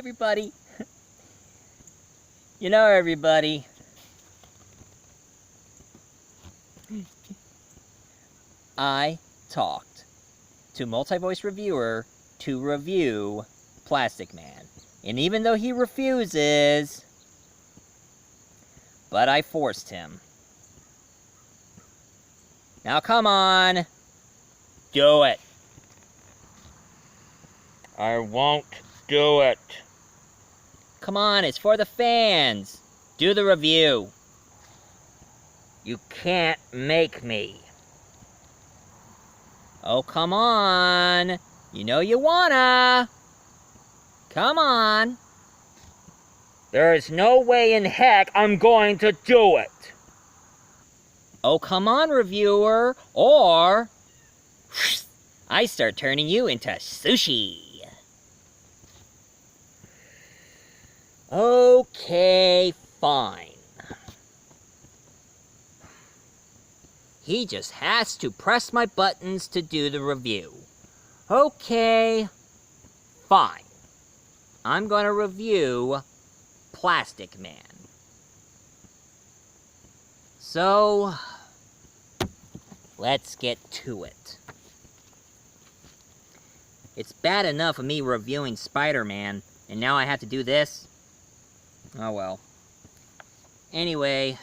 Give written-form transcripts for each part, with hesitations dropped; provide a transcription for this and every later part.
everybody. You know, everybody, I talked to multi-voice reviewer to review Plastic Man. And even though he refuses, but I forced him. Now come on, do it. I won't do it. Come on, it's for the fans. Do the review. You can't make me. Oh, come on. You know you wanna. Come on. There is no way in heck I'm going to do it. Oh, come on, reviewer. Or I start turning you into sushi. Okay, fine. He just has to press my buttons to do the review. Okay, fine. I'm gonna review Plastic Man. So, let's get to it. It's bad enough of me reviewing Spider-Man, and now I have to do this? Oh well. Anyway,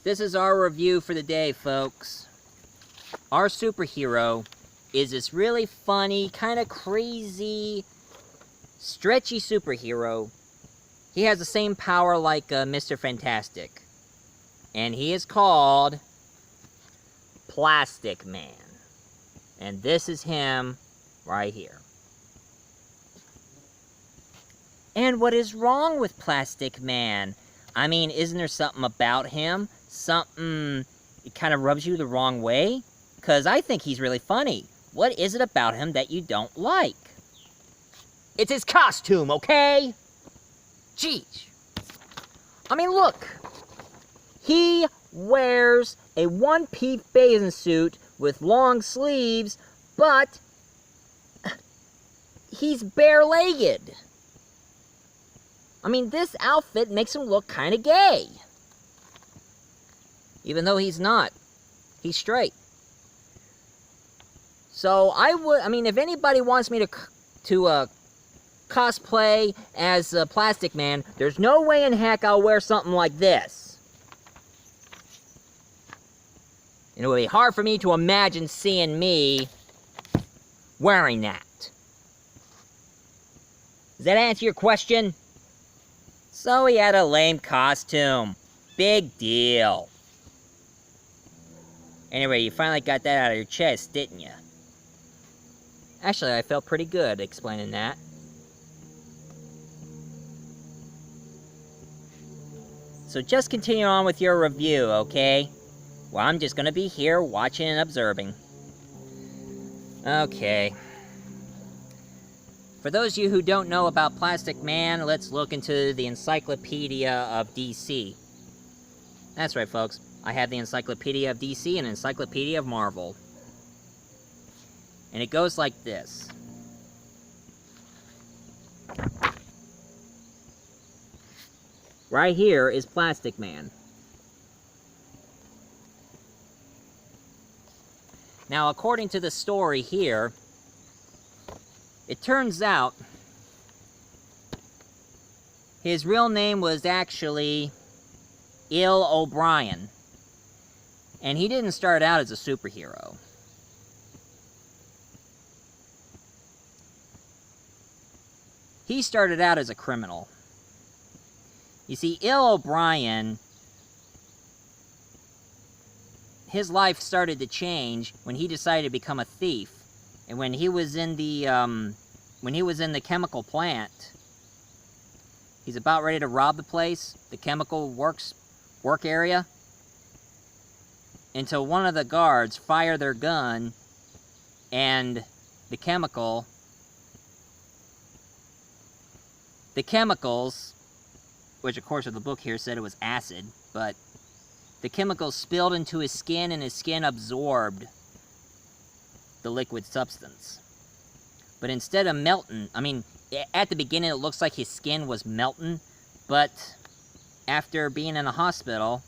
this is our review for the day, folks. Our superhero is this really funny, kind of crazy, stretchy superhero. He has the same power like Mr. Fantastic. And he is called Plastic Man. And this is him right here. And what is wrong with Plastic Man? I mean, isn't there something about him? Something it kind of rubs you the wrong way? Because I think he's really funny. What is it about him that you don't like? It's his costume, okay? Jeez. I mean, look. He wears a one-piece bathing suit with long sleeves, but he's bare-legged. I mean, this outfit makes him look kind of gay. Even though he's not. He's straight. So I mean, if anybody wants me to cosplay as Plastic Man, there's no way in heck I'll wear something like this. And it would be hard for me to imagine seeing me wearing that. Does that answer your question? So he had a lame costume. Big deal. Anyway, you finally got that out of your chest, didn't you? Actually, I felt pretty good explaining that. So just continue on with your review, okay? Well, I'm just gonna be here watching and observing. Okay. For those of you who don't know about Plastic Man, let's look into the Encyclopedia of DC. That's right, folks. I have the Encyclopedia of DC and Encyclopedia of Marvel. And it goes like this. Right here is Plastic Man. Now, according to the story here, it turns out his real name was actually Il O'Brien. And he didn't start out as a superhero. He started out as a criminal. You see, Il O'Brien, his life started to change when he decided to become a thief. And when he was in the chemical plant, he's about ready to rob the place, the chemical work area, until one of the guards fire their gun, and the chemicals, which of course in the book here said it was acid, but the chemicals spilled into his skin and his skin absorbed the liquid substance. But instead of melting, I mean, at the beginning it looks like his skin was melting, but after being in a hospital,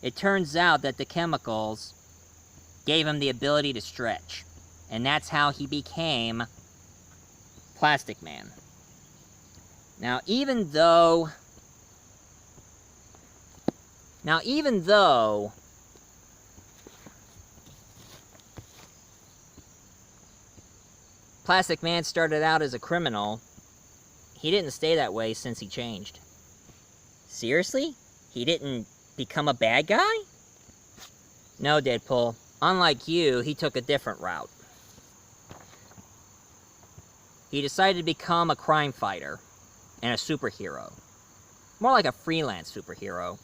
it turns out that the chemicals gave him the ability to stretch. And that's how he became Plastic Man. Now, even though Plastic Man started out as a criminal, he didn't stay that way since he changed. Seriously? He didn't become a bad guy? No, Deadpool. Unlike you, he took a different route. He decided to become a crime fighter and a superhero. More like a freelance superhero.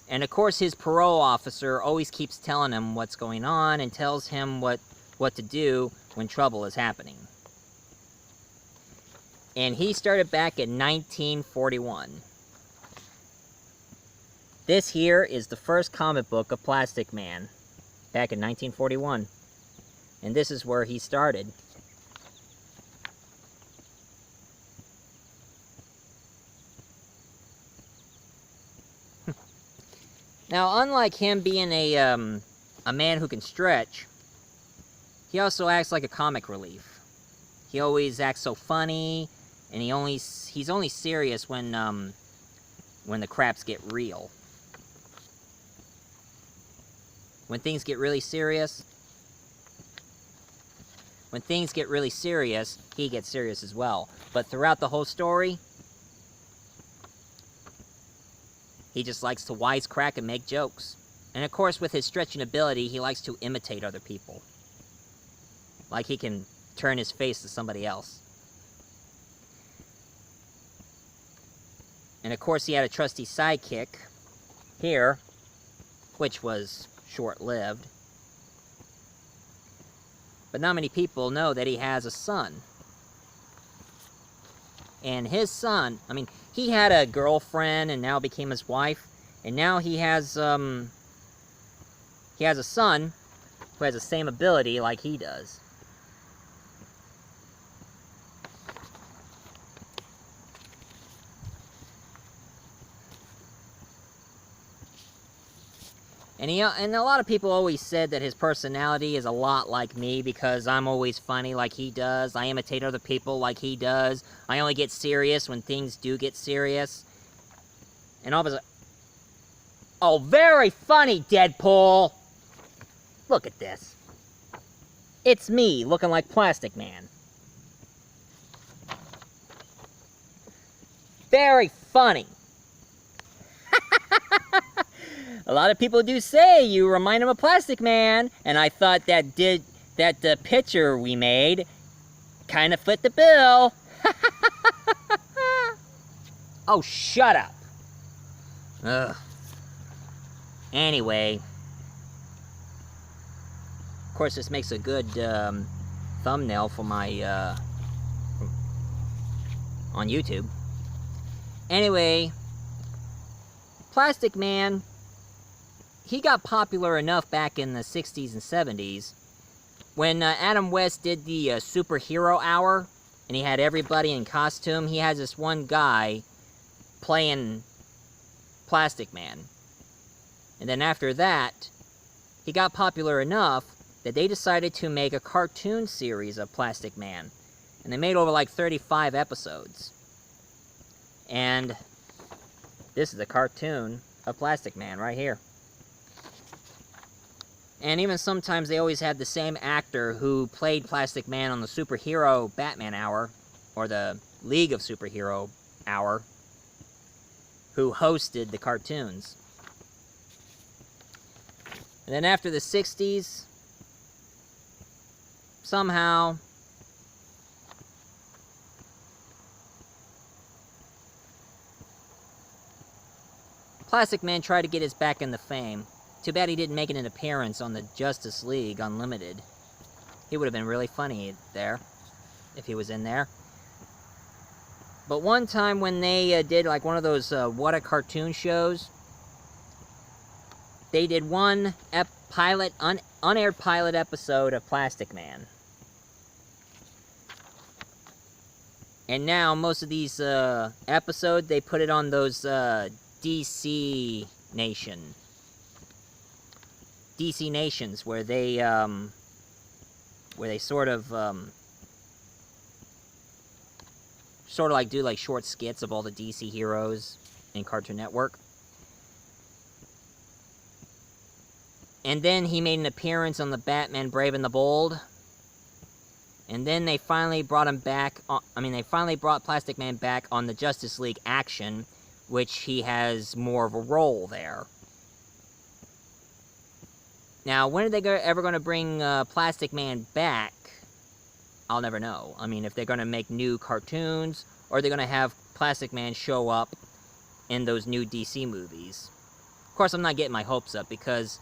And of course his parole officer always keeps telling him what's going on and tells him what to do when trouble is happening. And he started back in 1941. This here is the first comic book of Plastic Man, back in 1941. And this is where he started. Now, unlike him being a man who can stretch, he also acts like a comic relief. He always acts so funny, and he's only serious when the craps get real. When things get really serious, he gets serious as well. But throughout the whole story, he just likes to wisecrack and make jokes. And of course, with his stretching ability, he likes to imitate other people. Like he can turn his face to somebody else. And of course, he had a trusty sidekick here, which was short-lived. But not many people know that he has a son. And his son, I mean, he had a girlfriend and now became his wife. And now he has a son who has the same ability like he does. And a lot of people always said that his personality is a lot like me because I'm always funny like he does. I imitate other people like he does. I only get serious when things do get serious. And all of a sudden... Oh, very funny, Deadpool! Look at this. It's me, looking like Plastic Man. Very funny. A lot of people do say you remind him of Plastic Man, and I thought that the picture we made kind of fit the bill. Oh, shut up. Ugh. Anyway, of course, this makes a good thumbnail for my on YouTube. Anyway, Plastic Man, he got popular enough back in the 60s and 70s when Adam West did the superhero hour and he had everybody in costume. He has this one guy playing Plastic Man. And then after that, he got popular enough that they decided to make a cartoon series of Plastic Man. And they made over like 35 episodes. And this is a cartoon of Plastic Man right here. And even sometimes they always had the same actor who played Plastic Man on the Superhero Batman Hour, or the League of Superhero Hour, who hosted the cartoons. And then after the 60s, somehow, Plastic Man tried to get his back in the fame. Too bad he didn't make an appearance on the Justice League Unlimited. He would have been really funny there, if he was in there. But one time when they did like one of those What a Cartoon shows, they did one unaired pilot episode of Plastic Man. And now, most of these episodes, they put it on those DC Nations, where they sort of like do like short skits of all the DC heroes in Cartoon Network. And then he made an appearance on the Batman Brave and the Bold. And then they finally brought him back, they finally brought Plastic Man back on the Justice League Action, which he has more of a role there. Now, when are they ever going to bring Plastic Man back? I'll never know. I mean, if they're going to make new cartoons, or they're going to have Plastic Man show up in those new DC movies. Of course, I'm not getting my hopes up, because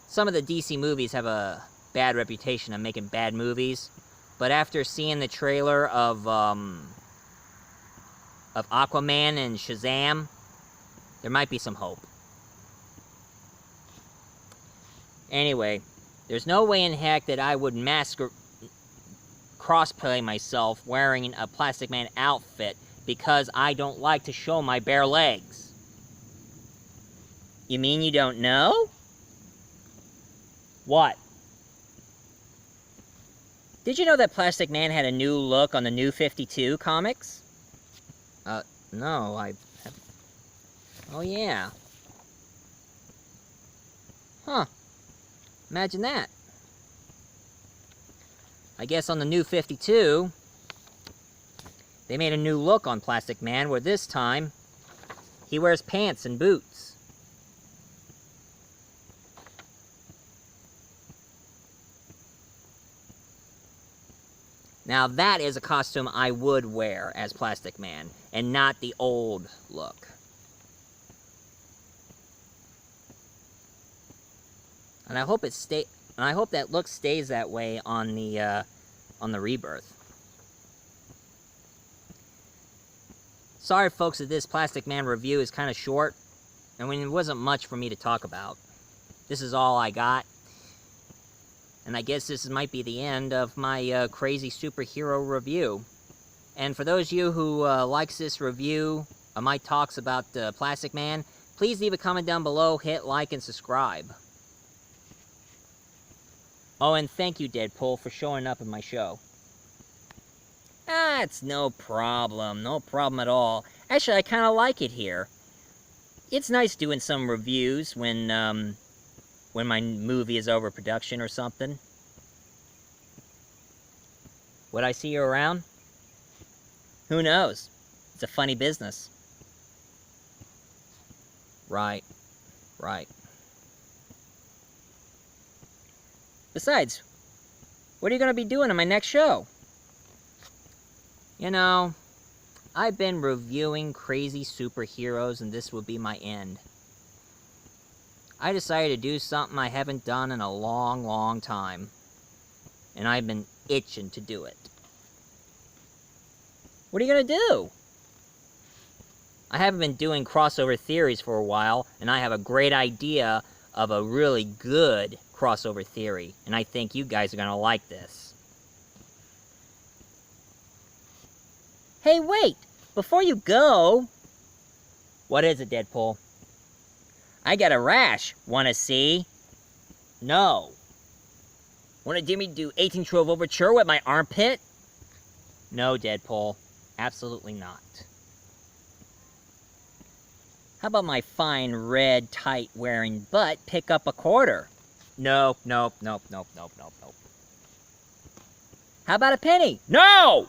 some of the DC movies have a bad reputation of making bad movies. But after seeing the trailer of Aquaman and Shazam, there might be some hope. Anyway, there's no way in heck that I would crossplay myself wearing a Plastic Man outfit because I don't like to show my bare legs. You mean you don't know? What? Did you know that Plastic Man had a new look on the New 52 comics? No, I haven't. Oh, yeah. Huh. Imagine that. I guess on the New 52, they made a new look on Plastic Man, where this time, he wears pants and boots. Now that is a costume I would wear as Plastic Man, and not the old look. And I hope that look stays that way on the Rebirth. Sorry folks that this Plastic Man review is kind of short. I mean, it wasn't much for me to talk about. This is all I got. And I guess this might be the end of my crazy superhero review. And for those of you who likes this review of my talks about Plastic Man, please leave a comment down below, hit like, and subscribe. Oh, and thank you, Deadpool, for showing up in my show. It's no problem. No problem at all. Actually, I kind of like it here. It's nice doing some reviews when my movie is over production or something. Would I see you around? Who knows? It's a funny business. Right. Besides, what are you going to be doing in my next show? You know, I've been reviewing crazy superheroes, and this will be my end. I decided to do something I haven't done in a long, long time. And I've been itching to do it. What are you going to do? I haven't been doing crossover theories for a while, and I have a great idea of a really good crossover theory. And I think you guys are going to like this. Hey, wait! Before you go... What is it, Deadpool? I got a rash. Wanna see? No. Wanna do me do 1812 Overture with my armpit? No, Deadpool. Absolutely not. How about my fine red tight wearing butt pick up a quarter? Nope. How about a penny? No!